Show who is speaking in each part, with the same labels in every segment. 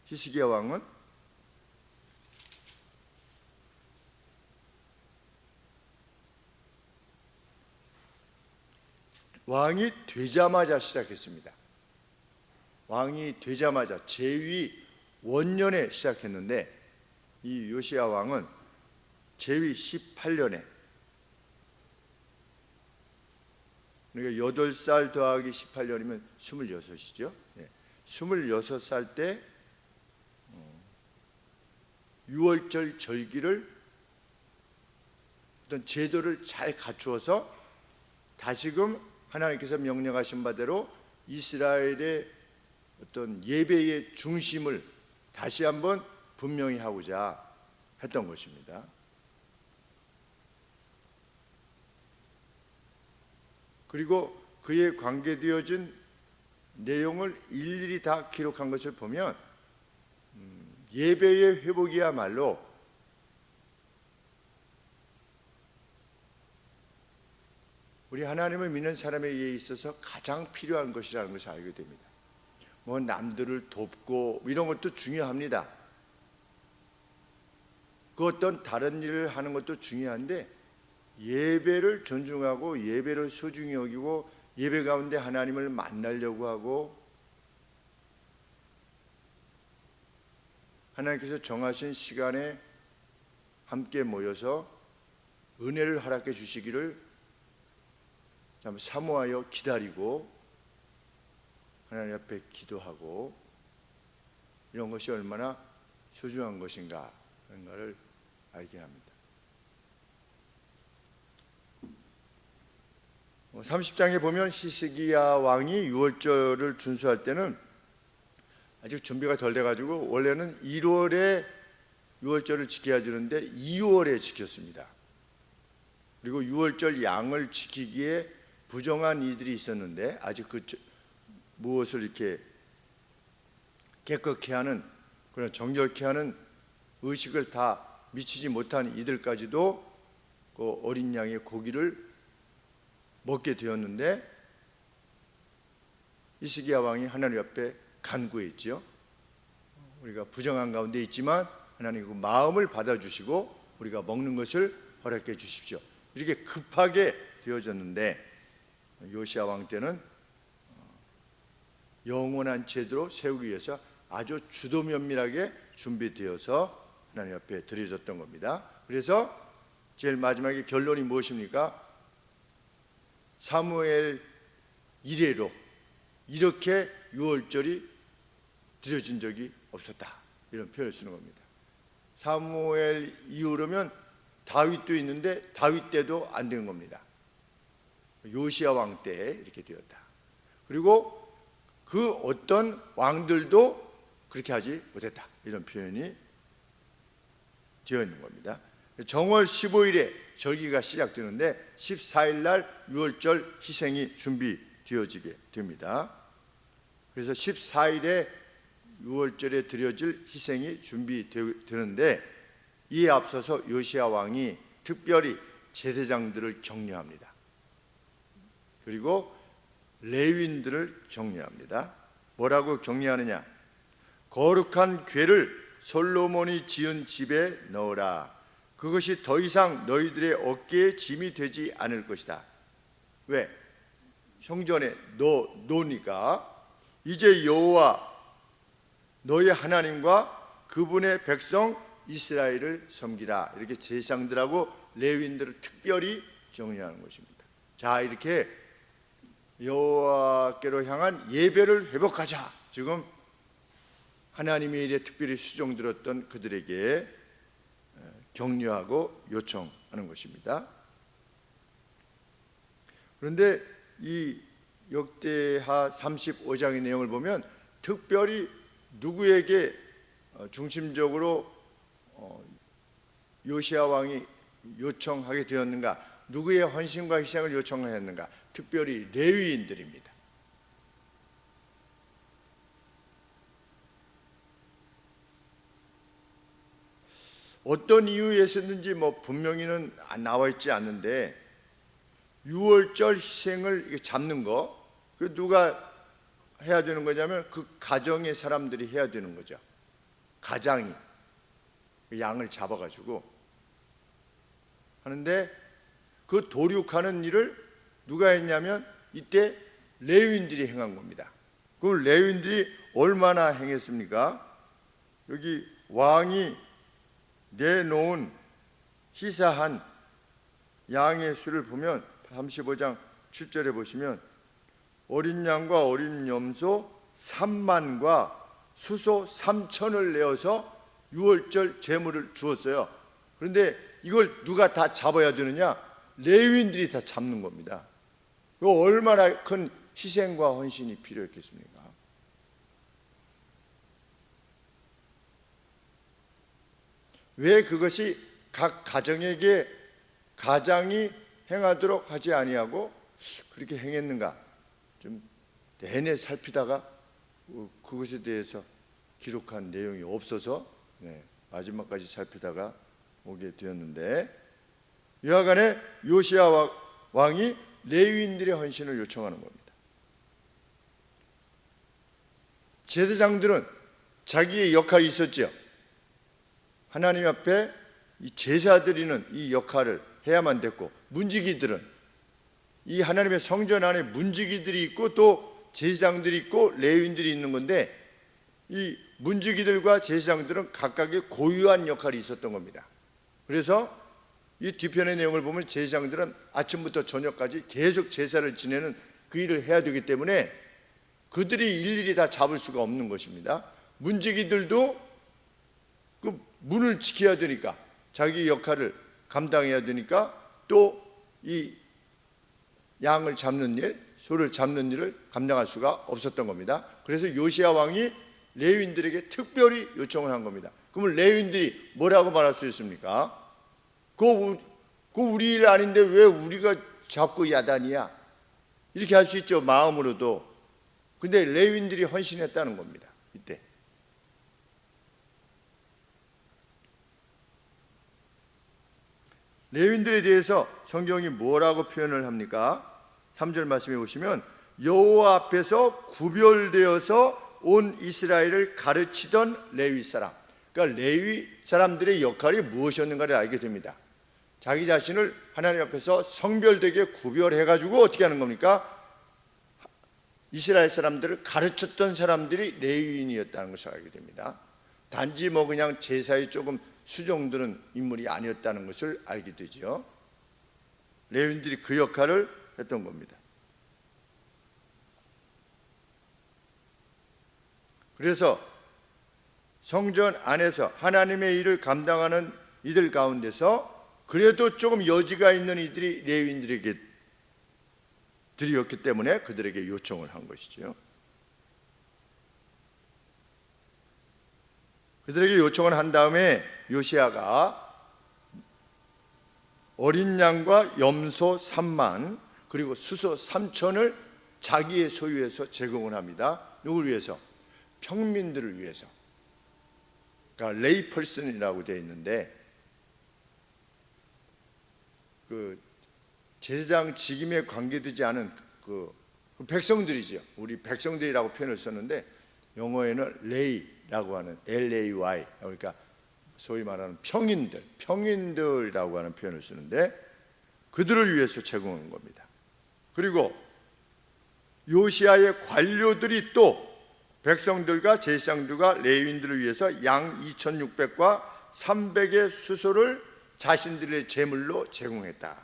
Speaker 1: 히스기야 왕은 왕이 되자마자 시작했습니다. 왕이 되자마자 제위 원년에 시작했는데 이 요시야 왕은 제위 18년에, 그러니까 8살 더하기 18년이면 26이죠. 26살 때 유월절 절기를 어떤 제도를 잘 갖추어서 다시금 하나님께서 명령하신 바대로 이스라엘의 어떤 예배의 중심을 다시 한번 분명히 하고자 했던 것입니다. 그리고 그에 관계되어진 내용을 일일이 다 기록한 것을 보면 예배의 회복이야말로 우리 하나님을 믿는 사람에게 있어서 가장 필요한 것이라는 것을 알게 됩니다. 뭐 남들을 돕고 이런 것도 중요합니다. 그 어떤 다른 일을 하는 것도 중요한데 예배를 존중하고 예배를 소중히 여기고 예배 가운데 하나님을 만나려고 하고 하나님께서 정하신 시간에 함께 모여서 은혜를 허락해 주시기를 참 사모하여 기다리고 하나님 앞에 기도하고 이런 것이 얼마나 소중한 것인가 하는 것을 알게 합니다. 30장에 보면 히스기야 왕이 유월절을 준수할 때는 아직 준비가 덜 돼가지고 원래는 1월에 유월절을 지켜야 되는데 2월에 지켰습니다. 그리고 유월절 양을 지키기에 부정한 이들이 있었는데 아직 그 무엇을 이렇게 깨끗게 하는 그런 정결케 하는 의식을 다 미치지 못한 이들까지도 그 어린 양의 고기를 먹게 되었는데 히스기야 왕이 하나님 앞에 간구했지요. 우리가 부정한 가운데 있지만 하나님 그 마음을 받아주시고 우리가 먹는 것을 허락해 주십시오. 이렇게 급하게 되어졌는데 요시야 왕 때는 영원한 제도로 세우기 위해서 아주 주도 면밀하게 준비되어서 하나님 앞에 드려졌던 겁니다. 그래서 제일 마지막에 결론이 무엇입니까? 사무엘 이래로 이렇게 유월절이 드려진 적이 없었다, 이런 표현을 쓰는 겁니다. 사무엘 이후로면 다윗도 있는데 다윗 때도 안 된 겁니다. 요시야 왕 때 이렇게 되었다. 그리고 그 어떤 왕들도 그렇게 하지 못했다, 이런 표현이 되어 있는 겁니다. 정월 15일에 절기가 시작되는데 14일 날 유월절 희생이 준비되어지게 됩니다. 그래서 14일에 유월절에 드려질 희생이 준비되는데 이에 앞서서 요시야 왕이 특별히 제사장들을 격려합니다. 그리고 레위인들을 격려합니다. 뭐라고 격려하느냐? 거룩한 궤를 솔로몬이 지은 집에 넣으라. 그것이 더 이상 너희들의 어깨에 짐이 되지 않을 것이다. 왜? 성전에 놓으니까 이제 여호와 너희 하나님과 그분의 백성 이스라엘을 섬기라. 이렇게 제사장들하고 레위인들을 특별히 격려하는 것입니다. 자, 이렇게 여호와께로 향한 예배를 회복하자. 지금 하나님의 일에 특별히 수종들었던 그들에게 격려하고 요청하는 것입니다. 그런데 이 역대하 35장의 내용을 보면 특별히 누구에게 중심적으로 요시야 왕이 요청하게 되었는가? 누구의 헌신과 희생을 요청하였는가? 특별히 레위인들입니다. 어떤 이유에서든지 분명히는 나와 있지 않는데 유월절 희생을 잡는 거, 그 누가 해야 되는 거냐면 그 가정의 사람들이 해야 되는 거죠. 가장이 그 양을 잡아가지고 하는데, 그 도륙하는 일을 누가 했냐면 이때 레위인들이 행한 겁니다. 그 레위인들이 얼마나 행했습니까? 여기 왕이 내놓은 희사한 양의 수를 보면 35장 7절에 보시면 어린 양과 어린 염소 3만과 수소 3천을 내어서 유월절 제물을 주었어요. 그런데 이걸 누가 다 잡아야 되느냐? 레위인들이 다 잡는 겁니다. 이거 얼마나 큰 희생과 헌신이 필요했겠습니까? 왜 그것이 각 가정에게 가장이 행하도록 하지 아니하고 그렇게 행했는가? 좀 내내 살피다가 그것에 대해서 기록한 내용이 없어서 마지막까지 살피다가 오게 되었는데, 여하간에 요시야 왕이 레위인들의 헌신을 요청하는 겁니다. 제사장들은 자기의 역할이 있었죠. 하나님 앞에 이 제사 드리는 이 역할을 해야만 됐고, 문지기들은 이 하나님의 성전 안에 문지기들이 있고 또 제사장들이 있고 레위인들이 있는 건데, 이 문지기들과 제사장들은 각각의 고유한 역할이 있었던 겁니다. 그래서 이 뒤편의 내용을 보면 제사장들은 아침부터 저녁까지 계속 제사를 지내는 그 일을 해야 되기 때문에 그들이 일일이 다 잡을 수가 없는 것입니다. 문지기들도 그 문을 지켜야 되니까, 자기 역할을 감당해야 되니까 또 이 양을 잡는 일, 소를 잡는 일을 감당할 수가 없었던 겁니다. 그래서 요시야 왕이 레위인들에게 특별히 요청을 한 겁니다. 그러면 레위인들이 뭐라고 말할 수 있습니까? 그거 우리 일 아닌데 왜 우리가 잡고 야단이야? 이렇게 할 수 있죠, 마음으로도. 근데 레위인들이 헌신했다는 겁니다. 이때 레위인들에 대해서 성경이 뭐라고 표현을 합니까? 3절 말씀해 보시면 여호와 앞에서 구별되어서 온 이스라엘을 가르치던 레위 사람, 그러니까 레위 사람들의 역할이 무엇이었는가를 알게 됩니다. 자기 자신을 하나님 앞에서 성별되게 구별해가지고 어떻게 하는 겁니까? 이스라엘 사람들을 가르쳤던 사람들이 레위인이었다는 것을 알게 됩니다. 단지 뭐 그냥 제사에 조금 수종드는 인물이 아니었다는 것을 알게 되죠. 레위인들이 그 역할을 했던 겁니다. 그래서 성전 안에서 하나님의 일을 감당하는 이들 가운데서 그래도 조금 여지가 있는 이들이 레위인들에게 들이었기 때문에 그들에게 요청을 한 것이죠. 그들에게 요청을 한 다음에 요시야가 어린 양과 염소 3만 그리고 수소 3천을 자기의 소유에서 제공을 합니다. 누구를 위해서? 평민들을 위해서. 그러니까 레이 펄슨이라고 되어 있는데, 그 제사장 직임에 관계되지 않은 그 백성들이죠. 우리 백성들이라고 표현을 썼는데 영어에는 레이라고 하는 LAY, 그러니까 소위 말하는 평인들이라고 하는 표현을 쓰는데 그들을 위해서 제공한 겁니다. 그리고 요시야의 관료들이 또 백성들과 제사장들과 레위인들을 위해서 양 2,600과 300의 수소를 자신들의 제물로 제공했다.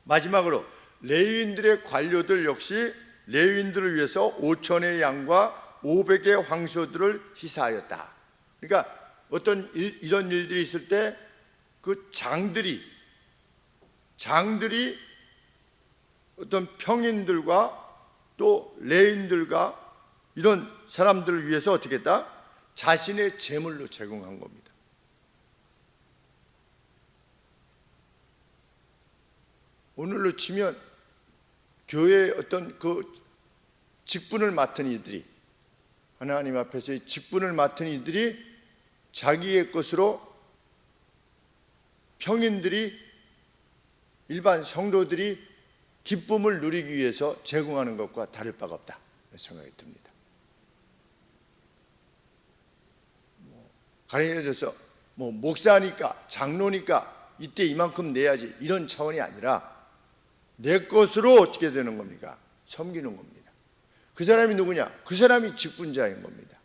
Speaker 1: 마지막으로 레위인들의 관료들 역시 레위인들을 위해서 5,000의 양과 500의 황소들을 희사하였다. 그러니까 어떤 이런 일들이 있을 때 그 장들이 어떤 평인들과 또 레위인들과 이런 사람들을 위해서 어떻게 했다? 자신의 제물로 제공한 겁니다. 오늘로 치면 교회의 어떤 그 직분을 맡은 이들이, 하나님 앞에서의 직분을 맡은 이들이 자기의 것으로 평인들이, 일반 성도들이 기쁨을 누리기 위해서 제공하는 것과 다를 바가 없다 생각이 듭니다. 가령에 들어서 뭐 목사니까 장로니까 이때 이만큼 내야지 이런 차원이 아니라 내 것으로 어떻게 되는 겁니까? 섬기는 겁니다. 그 사람이 누구냐? 그 사람이 직분자인 겁니다.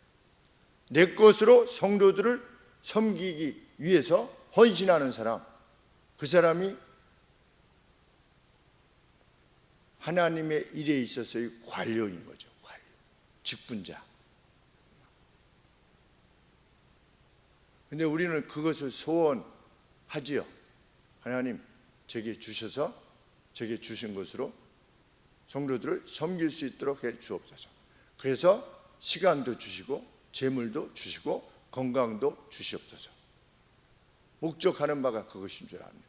Speaker 1: 내 것으로 성도들을 섬기기 위해서 헌신하는 사람, 그 사람이 하나님의 일에 있어서의 관료인 거죠. 관료, 직분자. 근데 우리는 그것을 소원하지요. 하나님, 제게 주셔서 제게 주신 것으로 성도들을 섬길 수 있도록 해 주옵소서. 그래서 시간도 주시고 재물도 주시고 건강도 주시옵소서. 목적하는 바가 그것인 줄 압니다.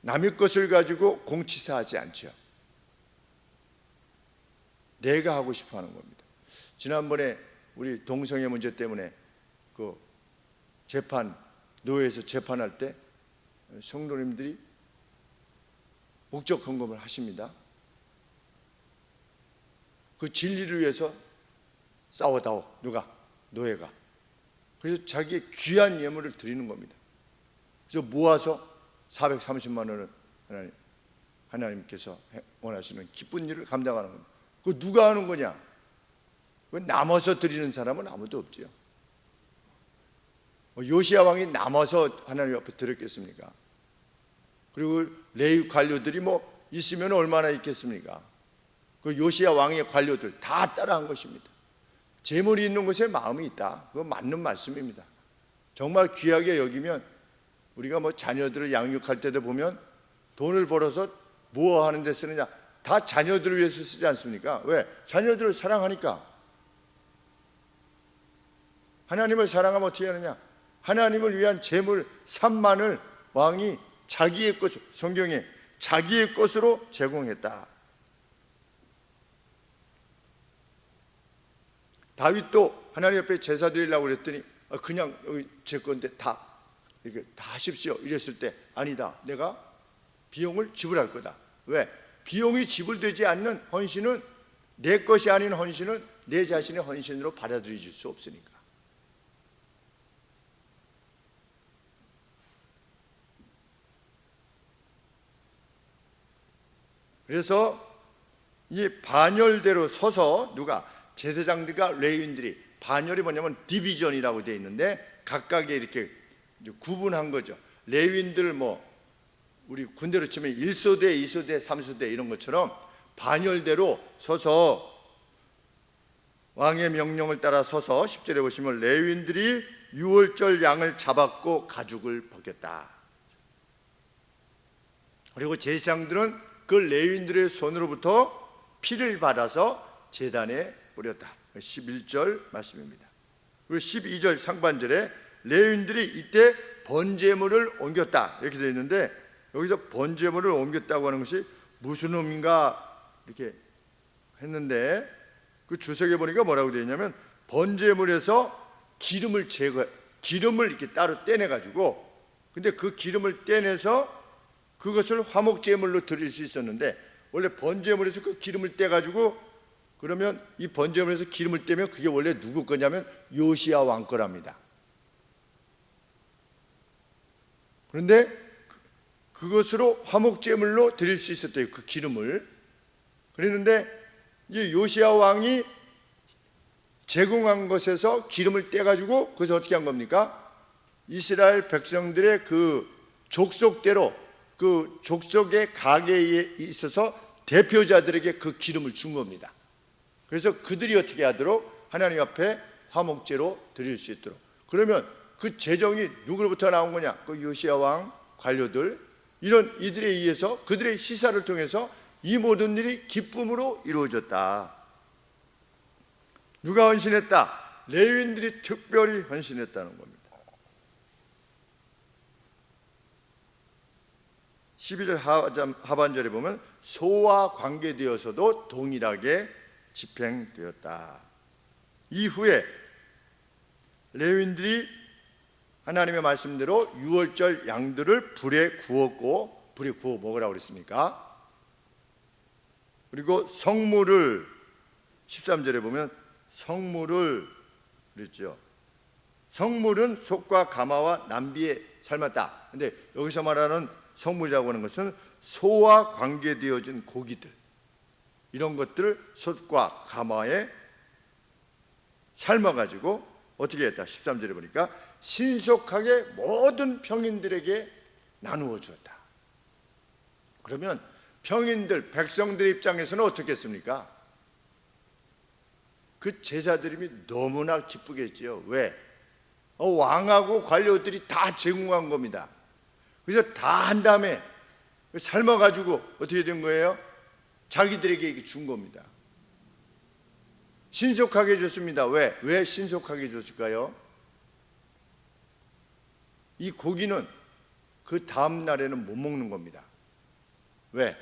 Speaker 1: 남의 것을 가지고 공치사하지 않죠. 내가 하고 싶어 하는 겁니다. 지난번에 우리 동성애 문제 때문에 그 재판, 노예에서 재판할 때 성도님들이 목적 헌금을 하십니다. 그 진리를 위해서 싸워다오. 누가? 노예가. 그래서 자기의 귀한 예물을 드리는 겁니다. 그래서 모아서 430만 원을 하나님께서 원하시는 기쁜 일을 감당하는 겁니다. 그거 누가 하는 거냐? 남아서 드리는 사람은 아무도 없지요. 요시야 왕이 남아서 하나님 앞에 드렸겠습니까? 그리고 레위 관료들이 뭐 있으면 얼마나 있겠습니까? 그 요시야 왕의 관료들 다 따라한 것입니다. 재물이 있는 곳에 마음이 있다. 그거 맞는 말씀입니다. 정말 귀하게 여기면 우리가 뭐 자녀들을 양육할 때도 보면 돈을 벌어서 뭐 하는 데 쓰느냐? 다 자녀들을 위해서 쓰지 않습니까? 왜? 자녀들을 사랑하니까. 하나님을 사랑하면 어떻게 하느냐? 하나님을 위한 재물 3만을 왕이 자기의 것, 성경에 자기의 것으로 제공했다. 다윗도 하나님 앞에 제사 드리려고 그랬더니 그냥 제 건데 다 이렇게 다 하십시오 이랬을 때 아니다. 내가 비용을 지불할 거다. 왜? 비용이 지불되지 않는 헌신은 내 것이 아닌 헌신은 내 자신의 헌신으로 받아들여질 수 없으니까. 그래서 이 반열대로 서서 누가? 제사장들과 레위인들이, 반열이 뭐냐면 디비전이라고 되어 있는데 각각의 이렇게 구분한 거죠. 레위인들 뭐 우리 군대로 치면 1소대, 2소대, 3소대 이런 것처럼 반열대로 서서 왕의 명령을 따라 서서 10절에 보시면 레위인들이 유월절 양을 잡았고 가죽을 벗겼다. 그리고 제사장들은 그 레위인들의 손으로부터 피를 받아서 제단에 뿌렸다. 11절 말씀입니다. 그리고 12절 상반절에 레위인들이 이때 번제물을 옮겼다 이렇게 되어 있는데 여기서 번제물을 옮겼다고 하는 것이 무슨 의미인가 이렇게 했는데 그 주석에 보니까 뭐라고 되어 있냐면 번제물에서 기름을 이렇게 따로 떼내 가지고 근데 그 기름을 떼내서 그것을 화목제물로 드릴 수 있었는데 원래 번제물에서 그 기름을 떼 가지고 그러면 이 번제물에서 기름을 떼면 그게 원래 누구 거냐면 요시야 왕 거랍니다. 그런데 그것으로 화목제물로 드릴 수 있었대요. 그 기름을. 그랬는데 이 요시야 왕이 제공한 것에서 기름을 떼가지고 그래서 어떻게 한 겁니까? 이스라엘 백성들의 그 족속대로 그 족속의 가계에 있어서 대표자들에게 그 기름을 준 겁니다. 그래서 그들이 어떻게 하도록 하나님 앞에 화목제로 드릴 수 있도록. 그러면 그 재정이 누구로부터 나온 거냐? 그 요시야 왕 관료들 이런 이들에 의해서 그들의 시사를 통해서 이 모든 일이 기쁨으로 이루어졌다. 누가 헌신했다? 레위인들이 특별히 헌신했다는 겁니다. 12절 하반절에 보면 소와 관계되어서도 동일하게 집행되었다. 이후에 레위인들이 하나님의 말씀대로 유월절 양들을 불에 구웠고 불에 구워 먹으라고 그랬습니까? 그리고 성물을 13절에 보면 성물을 그랬죠. 성물은 속과 가마와 남비에 삶았다. 근데 여기서 말하는 성물이라고 하는 것은 소와 관계되어진 고기들, 이런 것들을 솥과 가마에 삶아가지고 어떻게 했다? 13절에 보니까 신속하게 모든 평인들에게 나누어 주었다. 그러면 평인들, 백성들 입장에서는 어떻겠습니까? 그 제사드림이 너무나 기쁘겠지요. 왜? 왕하고 관료들이 다 제공한 겁니다. 그래서 다 한 다음에 삶아가지고 어떻게 된 거예요? 자기들에게 준 겁니다. 신속하게 줬습니다. 왜? 왜 신속하게 줬을까요? 이 고기는 그 다음 날에는 못 먹는 겁니다. 왜?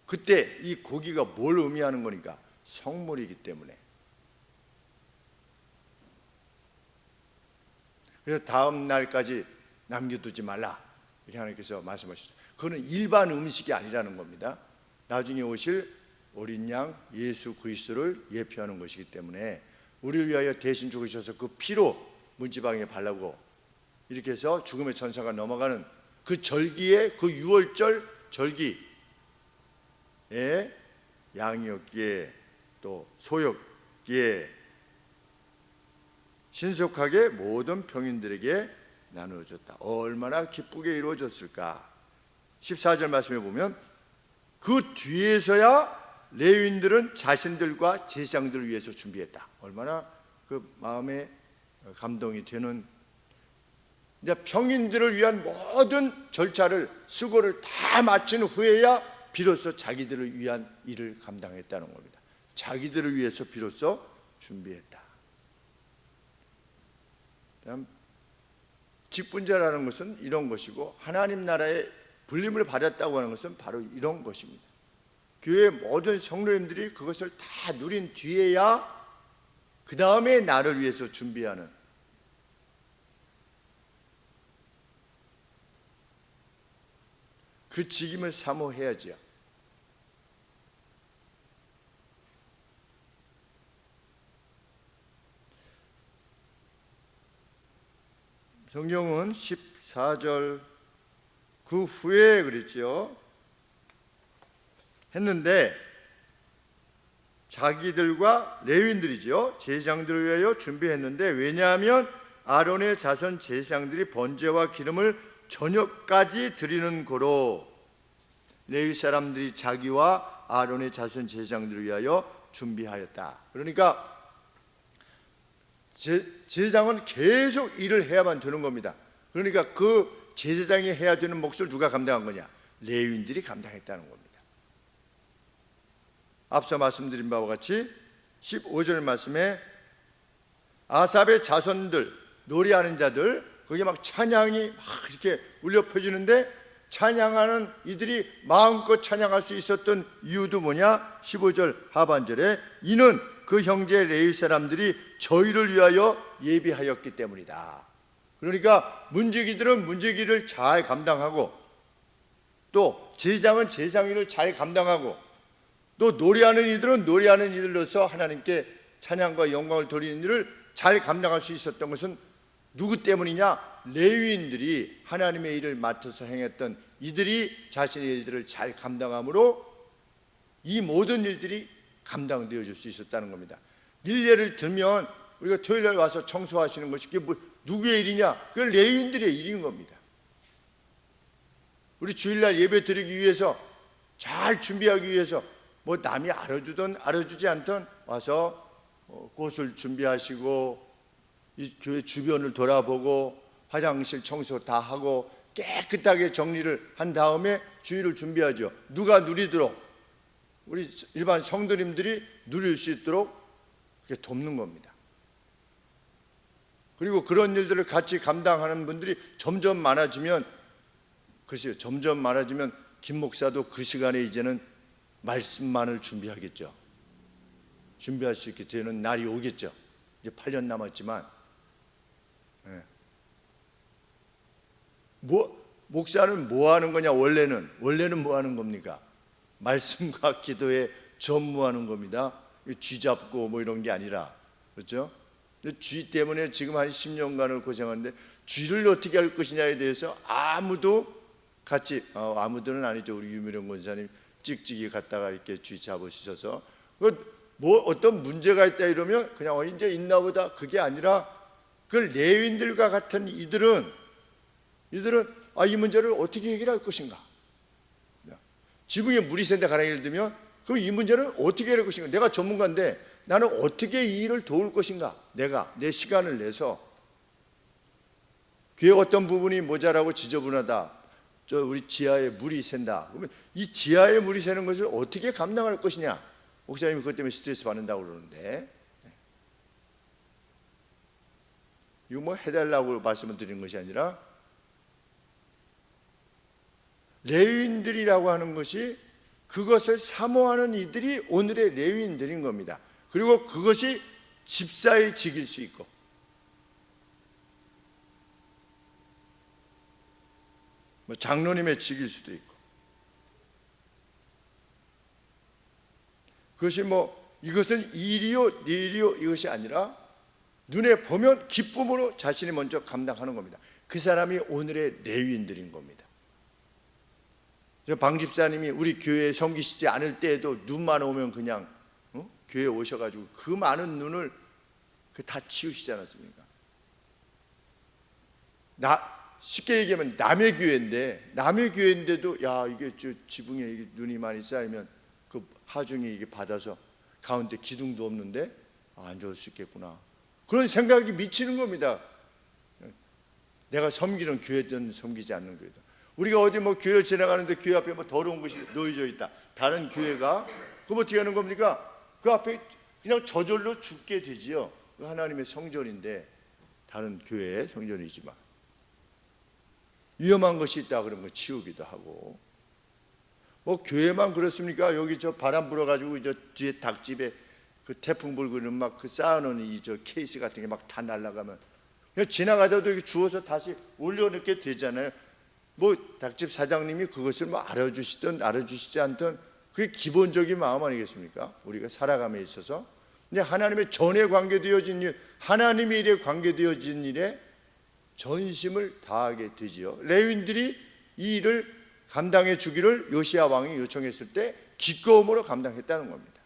Speaker 1: 그때 이 고기가 뭘 의미하는 거니까? 성물이기 때문에. 그래서 다음 날까지 남겨두지 말라, 이렇게 하나님께서 말씀하셨죠. 그거는 일반 음식이 아니라는 겁니다. 나중에 오실 어린 양 예수 그리스도를 예표하는 것이기 때문에 우리를 위하여 대신 죽으셔서 그 피로 문지방에 바르고 이렇게 해서 죽음의 천사가 넘어가는 그 절기에, 그 유월절 절기에 양이었기에 또 소였기에 신속하게 모든 평인들에게 나누어졌다. 얼마나 기쁘게 이루어졌을까. 14절 말씀에 보면 그 뒤에서야 레위인들은 자신들과 제사장들을 위해서 준비했다. 얼마나 그 마음에 감동이 되는. 이제 평인들을 위한 모든 절차를, 수고를 다 마친 후에야 비로소 자기들을 위한 일을 감당했다는 겁니다. 자기들을 위해서 비로소 준비했다. 다음, 직분자라는 것은 이런 것이고, 하나님 나라의 불림을 받았다고 하는 것은 바로 이런 것입니다. 교회 모든 성도님들이 그것을 다 누린 뒤에야 그 다음에 나를 위해서 준비하는, 그 직임을 사모해야지요. 성경은 14절 그 후에 그랬죠. 했는데 자기들과 레위인들이죠, 제사장들을 위하여 준비했는데, 왜냐하면 아론의 자손 제사장들이 번제와 기름을 저녁까지 드리는 고로 레위 사람들이 자기와 아론의 자손 제사장들을 위하여 준비하였다. 그러니까 제사장은 계속 일을 해야만 되는 겁니다. 그러니까 그 제사장이 해야 되는 몫을 누가 감당한 거냐? 레위인들이 감당했다는 겁니다. 앞서 말씀드린 바와 같이 15절 말씀에 아삽의 자손들, 노래하는 자들, 거기에 막 찬양이 막 이렇게 울려 퍼지는데, 찬양하는 이들이 마음껏 찬양할 수 있었던 이유도 뭐냐? 15절 하반절에 이는 그 형제 레위 사람들이 저희를 위하여 예비하였기 때문이다. 그러니까 문지기들은 문지기를 잘 감당하고, 또 제사장은 제사장 일을 잘 감당하고, 또 노래하는 이들은 노래하는 이들로서 하나님께 찬양과 영광을 돌리는 일을 잘 감당할 수 있었던 것은 누구 때문이냐? 레위인들이 하나님의 일을 맡아서 행했던 이들이 자신의 일들을 잘 감당함으로 이 모든 일들이 감당되어질 수 있었다는 겁니다. 일례를 들면 우리가 토요일날 와서 청소하시는 것이 그게 누구의 일이냐? 그건 레위인들의 일인 겁니다. 우리 주일날 예배 드리기 위해서, 잘 준비하기 위해서 뭐 남이 알아주든 알아주지 않든 와서 꽃을 준비하시고 이 교회 주변을 돌아보고 화장실 청소 다 하고 깨끗하게 정리를 한 다음에 주일을 준비하죠. 누가 누리도록, 우리 일반 성도님들이 누릴 수 있도록 그렇게 돕는 겁니다. 그리고 그런 일들을 같이 감당하는 분들이 점점 많아지면, 글쎄요, 점점 많아지면 김 목사도 그 시간에 이제는 말씀만을 준비하겠죠. 준비할 수 있게 되는 날이 오겠죠. 이제 8년 남았지만, 목사는 뭐 하는 거냐? 원래는 뭐 하는 겁니까? 말씀과 기도에 전무하는 겁니다. 쥐잡고 뭐 이런 게 아니라, 그렇죠? 쥐 때문에 지금 한 10년간을 고생하는데 쥐를 어떻게 할 것이냐에 대해서 아무도 같이 아무도는 아니죠. 우리 유미령 권사님 찍찍이 갔다가 이렇게 쥐 잡으셔서 뭐 어떤 문제가 있다 이러면 그냥 이제 있나 보다, 그게 아니라 그 레위인들과 같은 이들은 이 문제를 어떻게 해결할 것인가, 지붕에 물이 샌다 가령 예를 들면 그럼 이 문제는 어떻게 해결할 것인가, 내가 전문가인데 나는 어떻게 이 일을 도울 것인가, 내가 내 시간을 내서 교회 어떤 부분이 모자라고 지저분하다, 우리 지하에 물이 샌다, 그러면 이 지하에 물이 새는 것을 어떻게 감당할 것이냐, 목사님이 그것 때문에 스트레스 받는다고 그러는데, 이거 뭐 해달라고 말씀을 드리는 것이 아니라 레위인들이라고 하는 것이 그것을 사모하는 이들이 오늘의 레위인들인 겁니다. 그리고 그것이 집사의 직일 수 있고, 뭐 장로님의 직일 수도 있고, 그것이 이것은 일이요 일이요 이것이 아니라 눈에 보면 기쁨으로 자신이 먼저 감당하는 겁니다. 그 사람이 오늘의 레위인들인 겁니다. 방 집사님이 우리 교회에 섬기시지 않을 때에도 눈만 오면 그냥 교회에 오셔가지고 그 많은 눈을 다 치우시지 않았습니까? 쉽게 얘기하면 남의 교회인데도 야, 이게 지붕에 이게 눈이 많이 쌓이면 그 하중이 이게 받아서 가운데 기둥도 없는데 안 좋을 수 있겠구나, 그런 생각이 미치는 겁니다. 내가 섬기는 교회든 섬기지 않는 교회든, 우리가 어디 교회를 지나가는데 교회 앞에 더러운 것이 놓여져 있다, 다른 교회가, 그럼 어떻게 하는 겁니까? 그 앞에 그냥 저절로 죽게 되지요. 하나님의 성전인데, 다른 교회의 성전이지만 위험한 것이 있다 그런 거 치우기도 하고, 교회만 그렇습니까? 여기 바람 불어가지고 뒤에 닭집에 그 태풍 불고 막 그 쌓아놓은 케이스 같은 게 막 다 날아가면 그냥 지나가다도 이렇게 주워서 다시 올려놓게 되잖아요. 닭집 사장님이 그것을 알아주시든 알아주시지 않든 그게 기본적인 마음 아니겠습니까? 우리가 살아감에 있어서. 근데 하나님의 전에 관계되어진 일, 하나님의 일에 관계되어진 일에 전심을 다하게 되지요. 레위인들이 이 일을 감당해 주기를 요시야 왕이 요청했을 때 기꺼움으로 감당했다는 겁니다.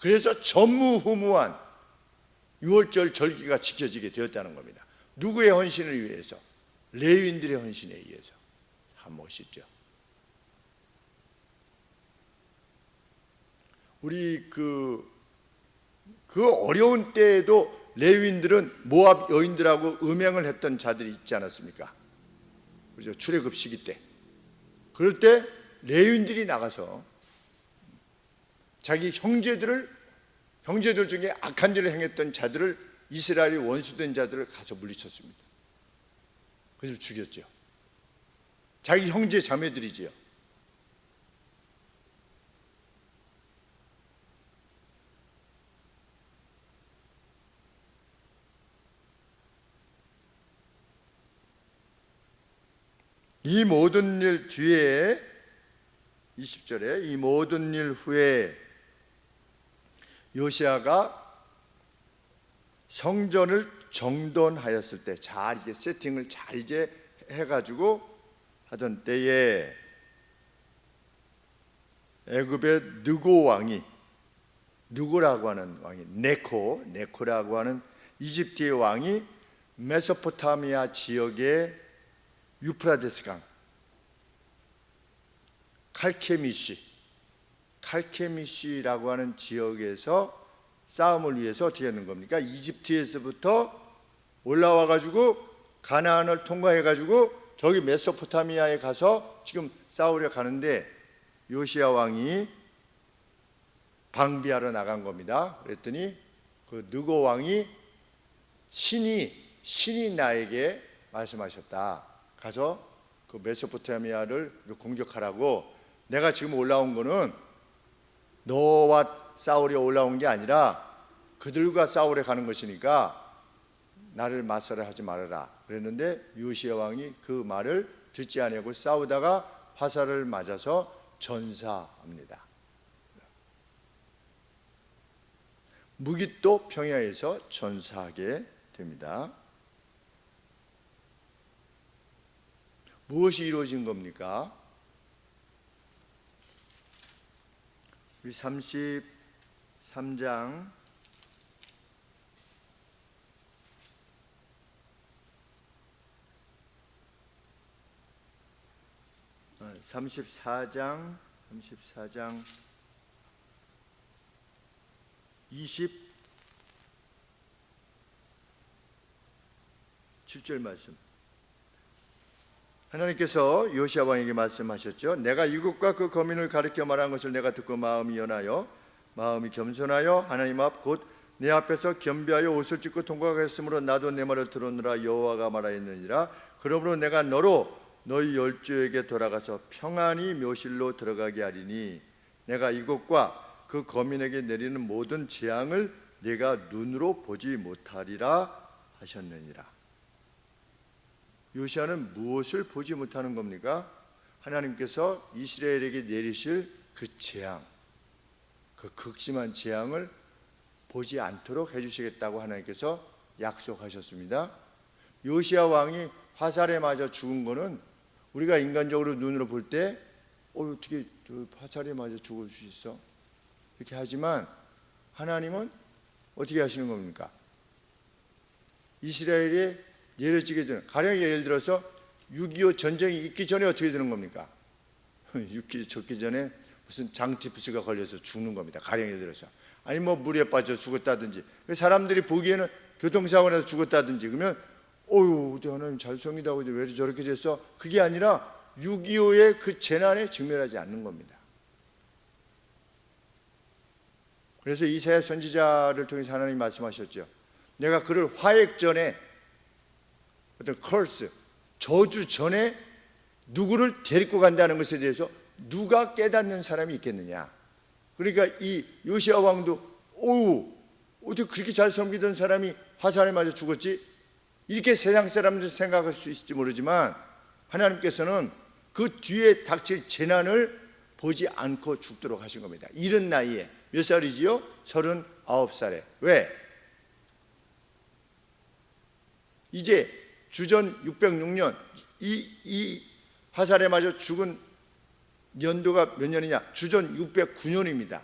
Speaker 1: 그래서 전무후무한 유월절 절기가 지켜지게 되었다는 겁니다. 누구의 헌신을 위해서? 레위인들의 헌신에 의해서. 참 멋있죠. 우리 그 어려운 때에도 레위인들은 모압 여인들하고 음행을 했던 자들이 있지 않았습니까? 그죠? 출애굽 시기 때. 그럴 때 레위인들이 나가서 자기 형제들 중에 악한 일을 행했던 자들을, 이스라엘이 원수된 자들을 가서 물리쳤습니다. 그들을 죽였죠. 자기 형제 자매들이지요. 이 모든 일 뒤에 20절에 이 모든 일 후에 요시아가 성전을 정돈하였을 때, 잘 이제 세팅을 잘 이제 해가지고 하던 때에 애굽의 느고 왕이, 느고라고 하는 왕이, 네코라고 하는 이집트의 왕이 메소포타미아 지역의 유프라데스강 칼케미시라고 하는 지역에서 싸움을 위해서 어떻게 하는 겁니까? 이집트에서부터 올라와 가지고 가나안을 통과해 가지고 저기 메소포타미아에 가서 지금 싸우려 가는데 요시야 왕이 방비하러 나간 겁니다. 그랬더니 그 느고 왕이 신이 나에게 말씀하셨다. 가서 그 메소포타미아를 공격하라고. 내가 지금 올라온 거는 너와 싸우려 올라온 게 아니라 그들과 싸우려 가는 것이니까 나를 맞서라 하지 말아라. 그랬는데 요시야 왕이 그 말을 듣지 아니하고 싸우다가 화살을 맞아서 전사합니다. 무깃도 평야에서 전사하게 됩니다. 무엇이 이루어진 겁니까? 우리 33장 34장 27절 말씀. 하나님께서 요시야 왕에게 말씀하셨죠. 내가 이국과 그 거민을 가리켜 말한 것을 내가 듣고 마음이 연하여 마음이 겸손하여 하나님 앞 곧 내 앞에서 겸비하여 옷을 찢고 통곡하였으므로 나도 내 말을 들었느라 여호와가 말하였느니라. 그러므로 내가 너로 너희 열조에게 돌아가서 평안히 묘실로 들어가게 하리니 내가 이곳과 그 거민에게 내리는 모든 재앙을 네가 눈으로 보지 못하리라 하셨느니라. 요시야는 무엇을 보지 못하는 겁니까? 하나님께서 이스라엘에게 내리실 그 재앙, 그 극심한 재앙을 보지 않도록 해주시겠다고 하나님께서 약속하셨습니다. 요시야 왕이 화살에 맞아 죽은 거는 우리가 인간적으로 눈으로 볼 때 어떻게 화살에 맞아 죽을 수 있어? 이렇게 하지만 하나님은 어떻게 하시는 겁니까? 이스라엘이 내려지게 되는, 가령 예를 들어서 6.25 전쟁이 있기 전에 어떻게 되는 겁니까? 6.25 적기 전에 무슨 장티푸스가 걸려서 죽는 겁니다. 가령 예를 들어서. 아니 뭐 물에 빠져 죽었다든지, 사람들이 보기에는 교통사고 나서 죽었다든지, 그러면 어휴 하나님 잘성이다 왜 저렇게 됐어? 그게 아니라 6.25의 그 재난에 직면하지 않는 겁니다. 그래서 이사야 선지자를 통해서 하나님이 말씀하셨죠. 내가 그를 화액 전에, 어떤 curse, 저주 전에 누구를 데리고 간다는 것에 대해서 누가 깨닫는 사람이 있겠느냐. 그러니까 이 요시야 왕도 어떻게 그렇게 잘 섬기던 사람이 화살에 맞아 죽었지? 이렇게 세상 사람들 생각할 수 있을지 모르지만 하나님께서는 그 뒤에 닥칠 재난을 보지 않고 죽도록 하신 겁니다. 이른 나이에. 몇 살이지요? 39살에. 왜? 이제 주전 606년 이 화살에 맞아 죽은 연도가 몇 년이냐? 주전 609년입니다.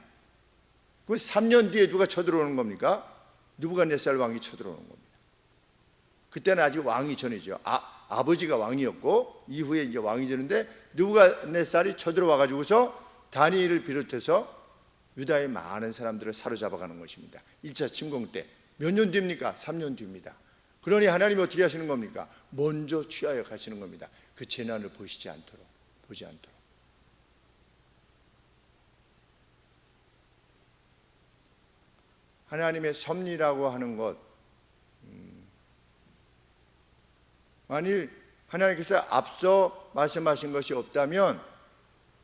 Speaker 1: 그 3년 뒤에 누가 쳐들어오는 겁니까? 느부갓네살 왕이 쳐들어오는 겁니다. 그때는 아직 왕이 전이죠. 아버지가 왕이었고 이후에 이제 왕이 되는데 느부갓네살이 쳐들어와 가지고서 다니엘을 비롯해서 유다의 많은 사람들을 사로잡아가는 것입니다. 1차 침공 때. 몇 년 뒤입니까? 3년 뒤입니다. 그러니 하나님이 어떻게 하시는 겁니까? 먼저 취하여 가시는 겁니다. 그 재난을 보지 않도록. 하나님의 섭리라고 하는 것, 만일 하나님께서 앞서 말씀하신 것이 없다면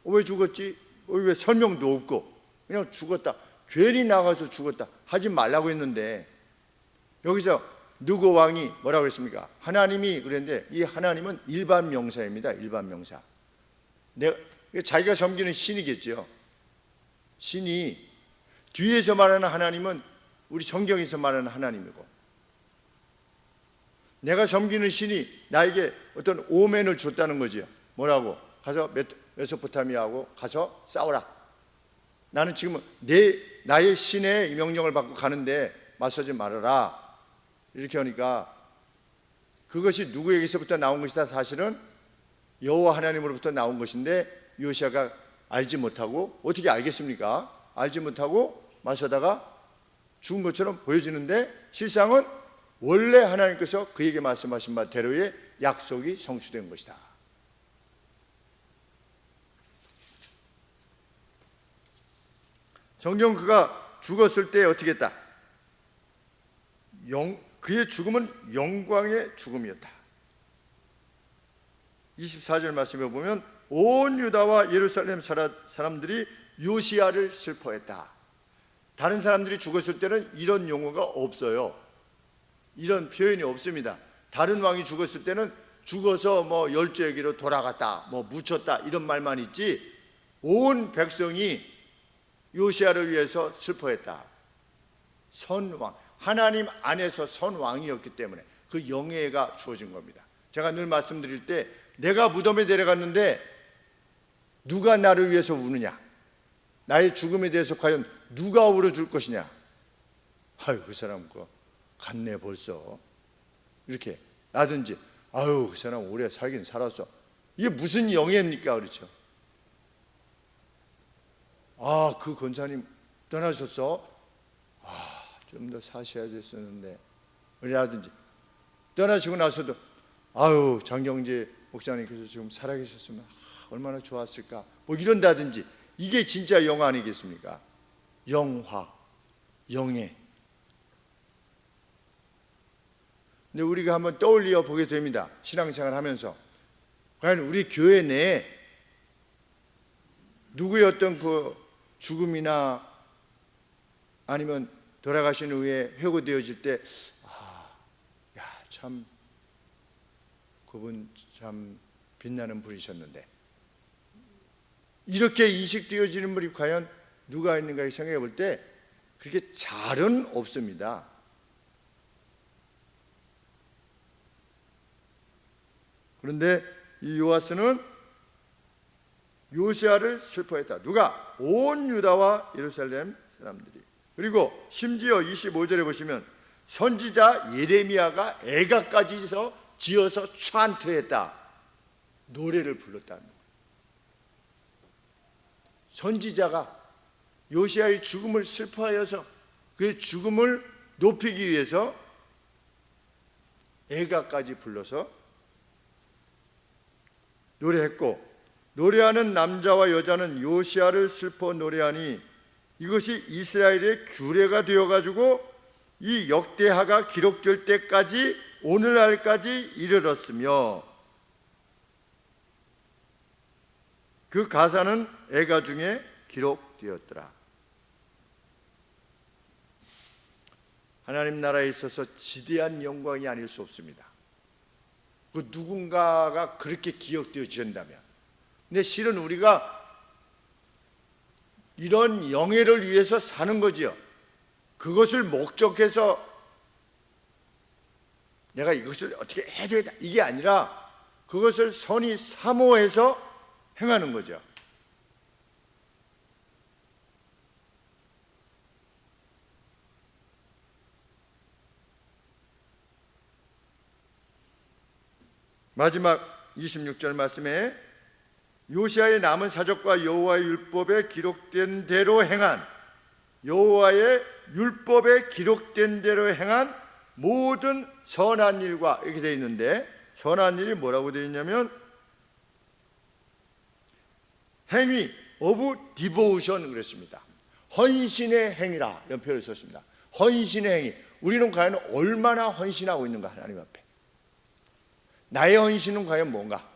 Speaker 1: 왜 죽었지? 왜 설명도 없고 그냥 죽었다, 괜히 나가서 죽었다 하지 말라고 했는데, 여기서 느고 왕이 뭐라고 했습니까? 하나님이 그랬는데, 이 하나님은 일반 명사입니다. 일반 명사. 자기가 섬기는 신이겠죠. 신이, 뒤에서 말하는 하나님은 우리 성경에서 말하는 하나님이고, 내가 섬기는 신이 나에게 어떤 오멘을 줬다는 거죠. 뭐라고? 가서 메소포타미아하고 가서 싸워라. 나는 지금 나의 신의 명령을 받고 가는데 맞서지 말아라. 이렇게 하니까 그것이 누구에게서부터 나온 것이다? 사실은 여호와 하나님으로부터 나온 것인데 요시야가 알지 못하고, 어떻게 알겠습니까? 알지 못하고 맞서다가 죽은 것처럼 보여지는데, 실상은 원래 하나님께서 그에게 말씀하신 바대로의 약속이 성취된 것이다. 성경 그가 죽었을 때 어떻게 했다? 그의 죽음은 영광의 죽음이었다. 24절 말씀에 보면 온 유다와 예루살렘 사람들이 요시야를 슬퍼했다. 다른 사람들이 죽었을 때는 이런 용어가 없어요. 이런 표현이 없습니다. 다른 왕이 죽었을 때는 죽어서 뭐 열조에게로 돌아갔다, 뭐 묻혔다, 이런 말만 있지, 온 백성이 요시야를 위해서 슬퍼했다. 선왕, 하나님 안에서 선왕이었기 때문에 그 영예가 주어진 겁니다. 제가 늘 말씀드릴 때 내가 무덤에 내려갔는데 누가 나를 위해서 우느냐, 나의 죽음에 대해서 과연 누가 울어줄 것이냐, 아유 그 사람 그거 갔네 벌써, 이렇게 라든지 아유 그 사람 오래 살긴 살았어, 이게 무슨 영예입니까? 그렇죠? 아 그 권사님 떠나셨어? 아 좀 더 사셔야 됐었는데, 라든지 떠나시고 나서도 아유 장경재 목사님께서 지금 살아계셨으면 얼마나 좋았을까, 뭐 이런다든지, 이게 진짜 영 아니겠습니까? 영화, 영예. 근데 우리가 한번 떠올려 보게 됩니다. 신앙생활 하면서 과연 우리 교회 내에 누구의 어떤 그 죽음이나 아니면 돌아가신 후에 회고되어질 때 야 참 그분 참 빛나는 분이셨는데, 이렇게 인식되어지는 분이 과연 누가 있는가 생각해 볼 때 그렇게 잘은 없습니다. 그런데 이 요아스는 요시야를 슬퍼했다. 누가? 온 유다와 예루살렘 사람들이. 그리고 심지어 25절에 보시면 선지자 예레미야가 애가까지서 지어서 찬트했다, 노래를 불렀다는 거예요. 선지자가 요시야의 죽음을 슬퍼하여서 그 죽음을 높이기 위해서 애가까지 불러서 노래했고, 노래하는 남자와 여자는 요시야를 슬퍼 노래하니 이것이 이스라엘의 규례가 되어가지고 이 역대하가 기록될 때까지 오늘날까지 이르렀으며, 그 가사는 애가 중에 기록되었더라. 하나님 나라에 있어서 지대한 영광이 아닐 수 없습니다. 그 누군가가 그렇게 기억되어진다면. 근데 실은 우리가 이런 영예를 위해서 사는 거지요. 그것을 목적해서 내가 이것을 어떻게 해야 되겠다, 이게 아니라 그것을 선히 사모해서 행하는 거죠. 마지막 26절 말씀에 요시야의 남은 사적과 여호와의 율법에 기록된 대로 행한, 여호와의 율법에 기록된 대로 행한 모든 선한 일과, 이렇게 되어 있는데, 선한 일이 뭐라고 되어 있냐면 행위, of devotion 그랬습니다. 헌신의 행위라, 이런 표현을 썼습니다. 헌신의 행위. 우리는 과연 얼마나 헌신하고 있는가, 하나님 앞에. 나의 헌신은 과연 뭔가?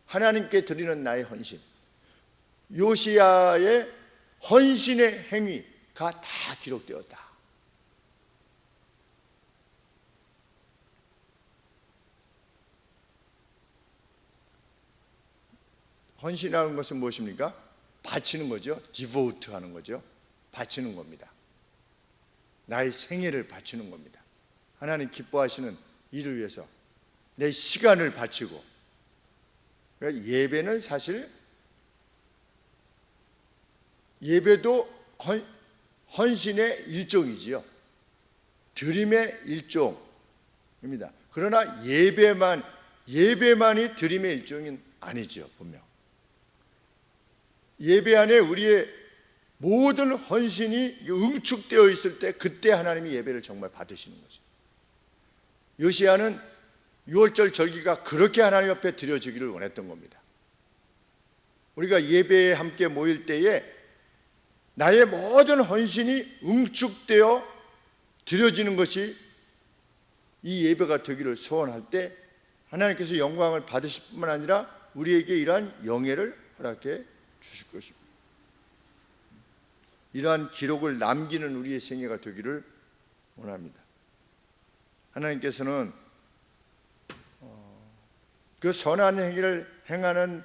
Speaker 1: 하나님께 드리는 나의 헌신. 요시야의 헌신의 행위가 다 기록되었다. 헌신하는 것은 무엇입니까? 바치는 거죠. 디보트 하는 거죠. 바치는 겁니다. 나의 생애를 바치는 겁니다. 하나님 기뻐하시는 일을 위해서 내 시간을 바치고. 그러니까 예배는 사실, 예배도 헌신의 일종이지요. 드림의 일종입니다. 그러나 예배만이 드림의 일종은 아니죠. 분명 예배 안에 우리의 모든 헌신이 응축되어 있을 때, 그때 하나님이 예배를 정말 받으시는 거죠. 요시야는 6월절 절기가 그렇게 하나님 앞에 드려지기를 원했던 겁니다. 우리가 예배에 함께 모일 때에 나의 모든 헌신이 응축되어 드려지는 것이 이 예배가 되기를 소원할 때 하나님께서 영광을 받으실 뿐만 아니라 우리에게 이러한 영예를 허락해 주실 것입니다. 이러한 기록을 남기는 우리의 생애가 되기를 원합니다. 하나님께서는 그 선한 행위를 행하는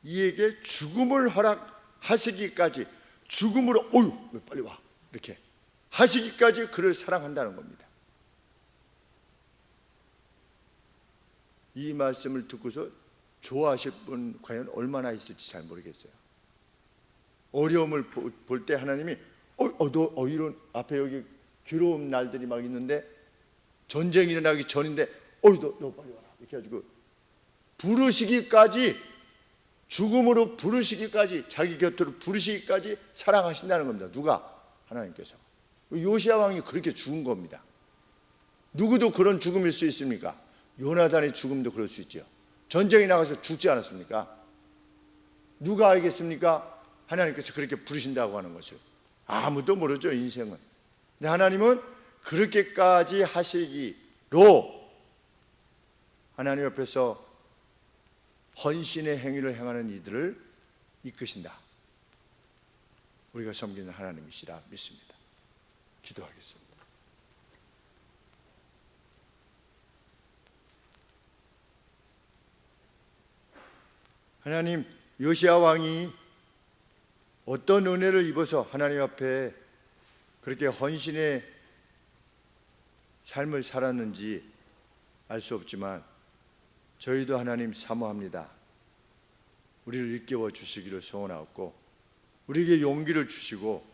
Speaker 1: 이에게 죽음을 허락하시기까지, 죽음으로 어유 빨리 와, 이렇게 하시기까지 그를 사랑한다는 겁니다. 이 말씀을 듣고서 좋아하실 분 과연 얼마나 있을지 잘 모르겠어요. 어려움을 볼 때 하나님이 너 이런 앞에 여기 괴로운 날들이 막 있는데 전쟁이 일어나기 전인데 너 빨리 와라 이렇게 해가지고 부르시기까지, 죽음으로 부르시기까지, 자기 곁으로 부르시기까지 사랑하신다는 겁니다. 누가? 하나님께서. 요시야 왕이 그렇게 죽은 겁니다. 누구도 그런 죽음일 수 있습니까? 요나단의 죽음도 그럴 수 있죠. 전쟁에 나가서 죽지 않았습니까? 누가 알겠습니까? 하나님께서 그렇게 부르신다고 하는 것을. 아무도 모르죠, 인생은. 근데 하나님은 그렇게까지 하시기로 하나님 옆에서 헌신의 행위를 행하는 이들을 이끄신다. 우리가 섬기는 하나님이시라 믿습니다. 기도하겠습니다. 하나님, 요시야 왕이 어떤 은혜를 입어서 하나님 앞에 그렇게 헌신의 삶을 살았는지 알 수 없지만 저희도 하나님 사모합니다. 우리를 일깨워 주시기를 소원하옵고 우리에게 용기를 주시고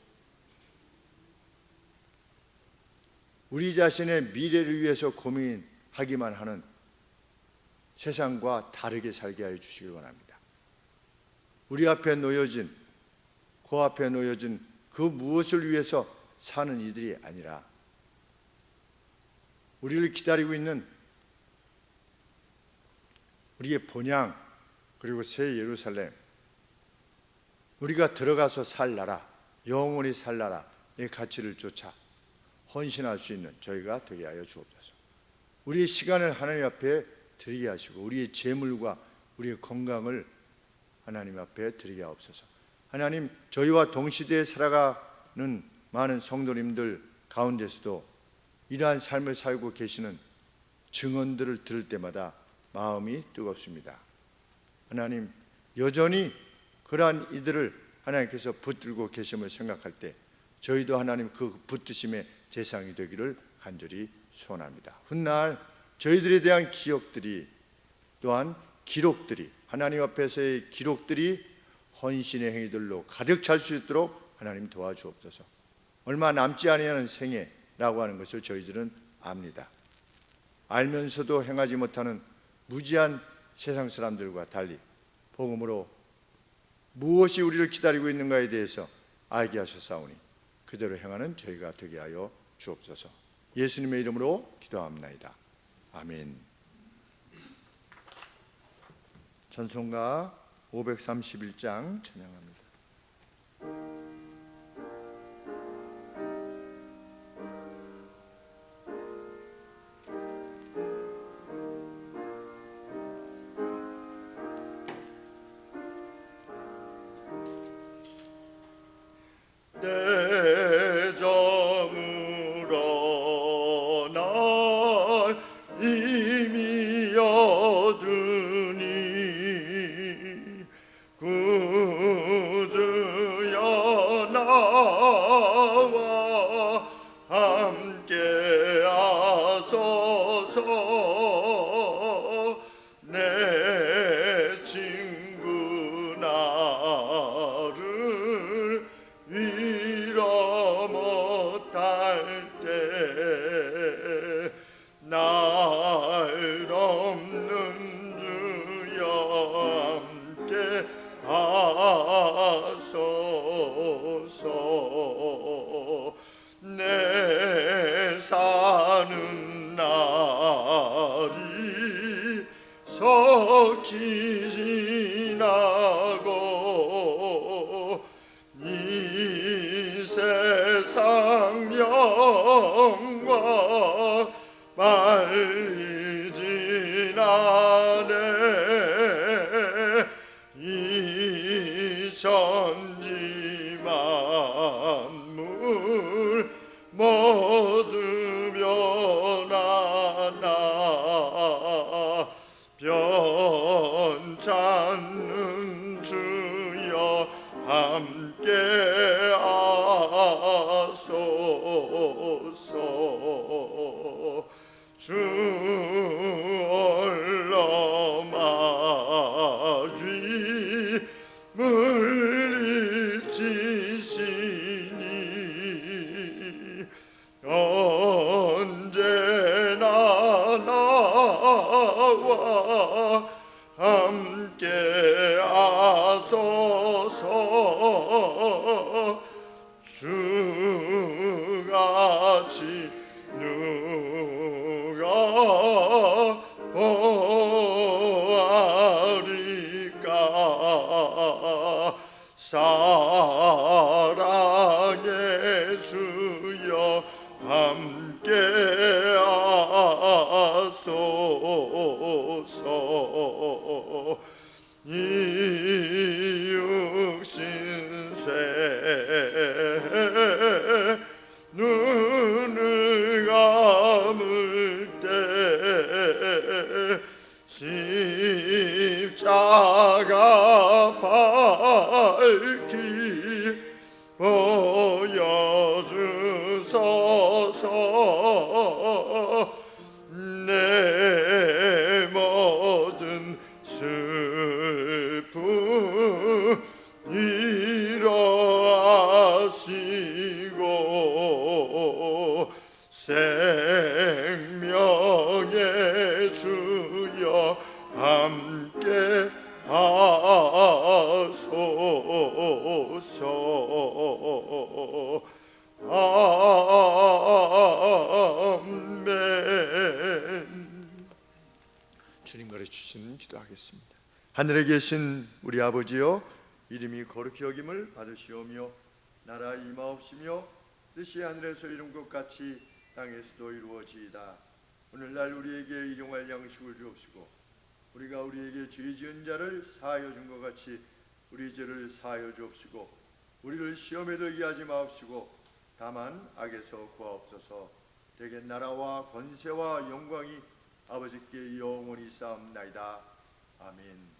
Speaker 1: 우리 자신의 미래를 위해서 고민하기만 하는 세상과 다르게 살게 하여 주시길 원합니다. 우리 앞에 놓여진, 코앞에 놓여진 그 무엇을 위해서 사는 이들이 아니라 우리를 기다리고 있는 우리의 본향, 그리고 새 예루살렘, 우리가 들어가서 살 나라, 영원히 살 나라의 가치를 쫓아 헌신할 수 있는 저희가 되게 하여 주옵소서. 우리의 시간을 하나님 앞에 드리게 하시고 우리의 재물과 우리의 건강을 하나님 앞에 드리게 하옵소서. 하나님, 저희와 동시대에 살아가는 많은 성도님들 가운데서도 이러한 삶을 살고 계시는 증언들을 들을 때마다 마음이 뜨겁습니다. 하나님, 여전히 그러한 이들을 하나님께서 붙들고 계심을 생각할 때 저희도 하나님 그 붙드심의 대상이 되기를 간절히 소원합니다. 훗날 저희들에 대한 기억들이, 또한 기록들이, 하나님 앞에서의 기록들이 헌신의 행위들로 가득 찰 수 있도록 하나님 도와주옵소서. 얼마 남지 아니하는 생애라고 하는 것을 저희들은 압니다. 알면서도 행하지 못하는 무지한 세상 사람들과 달리 복음으로 무엇이 우리를 기다리고 있는가에 대해서 알게 하셨사오니 그대로 행하는 저희가 되게 하여 주옵소서. 예수님의 이름으로 기도합나이다. 아멘. 찬송가 531장 찬양합니다.
Speaker 2: 내 정으로 날 이미 얻으니 구주여 나와 함께 하소서. 내 친구 나를 위로 못할 때 날 돕는 주여 함께 하소서. 내 사는 날이 속히 지나고 이 세상 영광 빨리 지나네. 이 천지 만물 모두 변하나 변찮는 주여 함께 하소서. 주 홀로 마귀 물리치시니 언제나 나와 함께 하소서. 주같이 누가 보아리까. 사랑의 주여 함께 하소서. 이 육신세 눈을 감을 때 십자가 밝히 보여주소서. 내 모든 슬픔 이러하시고 생명의 주여 함께 하소서. 아멘.
Speaker 1: 주님 가르치시는 기도하겠습니다. 하늘에 계신 우리 아버지여, 이름이 거룩히 여김을 받으시오며 나라 임하옵시며 뜻이 하늘에서 이룬 것 같이 땅에서도 이루어지이다. 오늘날 우리에게 일용할 양식을 주옵시고 우리가 우리에게 죄 지은 자를 사하여 준 것 같이 우리 죄를 사하여 주옵시고 우리를 시험에 들게 하지 마옵시고 다만 악에서 구하옵소서. 대개 나라와 권세와 영광이 아버지께 영원히 쌓옵나이다. 아멘.